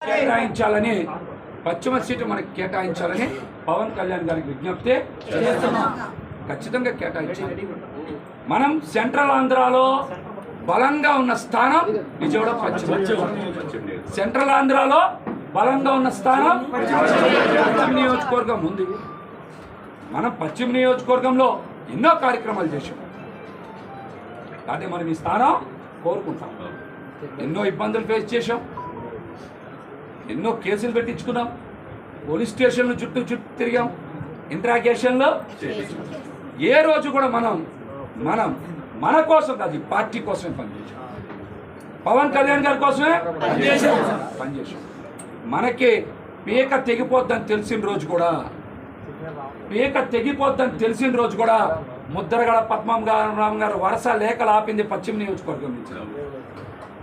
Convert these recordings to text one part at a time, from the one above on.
కేటాయించాలని పశ్చిమ సీటు మనకి కేటాయించాలని పవన్ కళ్యాణ్ గారికి విజ్ఞప్తి చేస్తున్నాం. ఖచ్చితంగా కేటాయించాలి. మనం సెంట్రల్ ఆంధ్రాలో బలంగా ఉన్న స్థానం విజయవాడ పశ్చిమ. సెంట్రల్ ఆంధ్రాలో బలంగా ఉన్న స్థానం పశ్చిమ నియోజకవర్గం ఉంది. మనం పశ్చిమ నియోజకవర్గంలో ఎన్నో కార్యక్రమాలు చేశాం కాబట్టి మనం ఈ స్థానం కోరుకుంటాం. ఎన్నో ఇబ్బందులు ఫేస్ చేశాం, ఎన్నో కేసులు పెట్టించుకున్నాం, పోలీస్ స్టేషన్లు చుట్టూ తిరిగాం, ఇంట్రాగేషన్లో ఏ రోజు కూడా మనం మన కోసం కాదు, పార్టీ కోసమే పనిచేసాం. పవన్ కళ్యాణ్ గారి కోసమే పనిచేసాం. మనకి పీక తెగిపోద్దని తెలిసిన రోజు కూడా ముద్రగడ పద్మనాభం గారు వరుస లేఖలు ఆపింది పశ్చిమ నియోజకవర్గం నుంచి.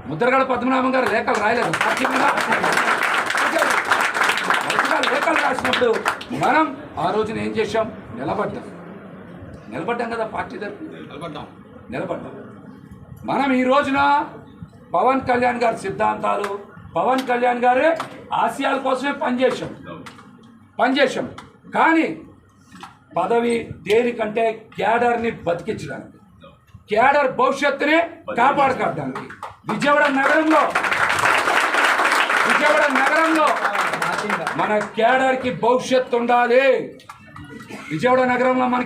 ముద్రగడ పద్మనాభం గారు లేఖలు రాయలేదు, పార్టీ మీద లేఖలు రాసినప్పుడు మనం ఆ రోజున ఏం చేశాం? నిలబడ్డాం కదా, పార్టీ తరఫున నిలబడ్డాం. మనం ఈ రోజున పవన్ కళ్యాణ్ గారి సిద్ధాంతాలు, పవన్ కళ్యాణ్ గారి ఆశయాల కోసమే పనిచేశాం. కానీ పదవి దేనికంటే క్యాడర్ని బతికించడానికి, క్యాడర్ భవిష్యత్తుని కాపాడుకోవడానికి. విజయవాడ నగరంలో మన క్యాడర్కి భవిష్యత్తు ఉండాలి. విజయవాడ నగరంలో మన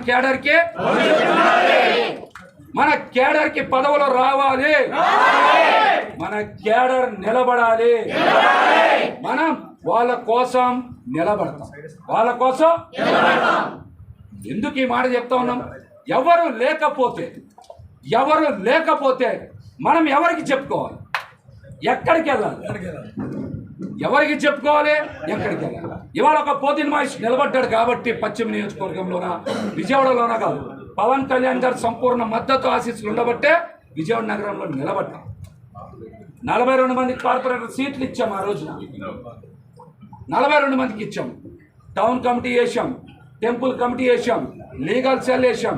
క్యాడర్కి పదవులు రావాలి, మన క్యాడర్ నిలబడాలి. మనం వాళ్ళ కోసం నిలబడతాం. ఎందుకు ఈ మాట చెప్తా ఉన్నాం? ఎవరు లేకపోతే మనం ఎవరికి చెప్పుకోవాలి? ఎక్కడికి వెళ్ళాలి? ఎవరికి చెప్పుకోవాలి? ఎక్కడికి వెళ్ళాలి? ఇవాళ ఒక పోతిన్ మహేష్ నిలబడ్డాడు కాబట్టి పశ్చిమ నియోజకవర్గంలోన, విజయవాడలోన కాదు, పవన్ కళ్యాణ్ గారు సంపూర్ణ మద్దతు ఆశీస్సులు ఉండబట్టే విజయవాడ నగరంలో నిలబడ్డాం. 42 మందికి కార్పొరేటర్ సీట్లు ఇచ్చాం. ఆ రోజున 42 మందికి ఇచ్చాం. టౌన్ కమిటీ వేసాం, టెంపుల్ కమిటీ వేసాం, లీగల్ సెల్ వేసాం,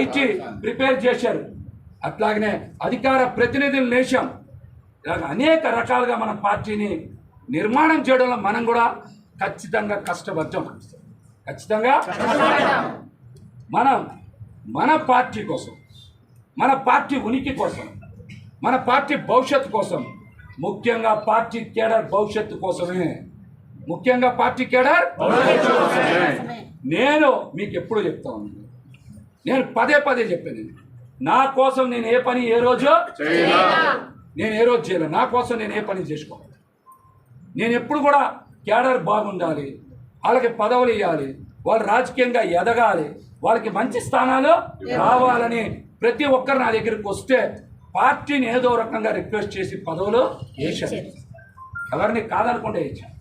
ఐటీ ప్రిపేర్ చేశారు, అట్లాగనే అధికార ప్రతినిధులు వేసాం. ఇలాగ అనేక రకాలుగా మన పార్టీని నిర్మాణం చేయడంలో మనం కూడా ఖచ్చితంగా కష్టపడ్డాం. మన పార్టీ కోసం, మన పార్టీ ఉనికి కోసం, మన పార్టీ భవిష్యత్తు కోసం, ముఖ్యంగా పార్టీ కేడర్ భవిష్యత్తు కోసమే. నేను మీకు ఎప్పుడు చెప్తా ఉన్నాను, నేను పదే చెప్పాను, నా కోసం నేను ఏ పని ఏ రోజు చేయలేదు. నా కోసం నేను ఏ పని చేసుకోవాలి. నేను ఎప్పుడు కూడా క్యాడర్ బాగుండాలి, వాళ్ళకి పదవులు ఇవ్వాలి, వాళ్ళు రాజకీయంగా ఎదగాలి, వాళ్ళకి మంచి స్థానాలు రావాలని ప్రతి ఒక్కరు నా దగ్గరికి వస్తే పార్టీని ఏదో రకంగా రిక్వెస్ట్ చేసి పదవులు వేసాను. ఎవరిని కాదనకుండా వేసాను.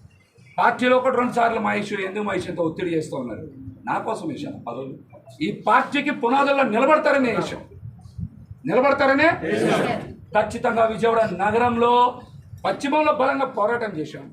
పార్టీలో 1-2 సార్లు మహేష్ ఎంతో ఒత్తిడి చేస్తూ ఉన్నారు. నా కోసం వేసాను పదవులు. ఈ పార్టీకి పునాదుల్లో నిలబడతారనే ఖచ్చితంగా విజయవాడ నగరంలో పశ్చిమంలో బలంగా పోరాటం చేశాం.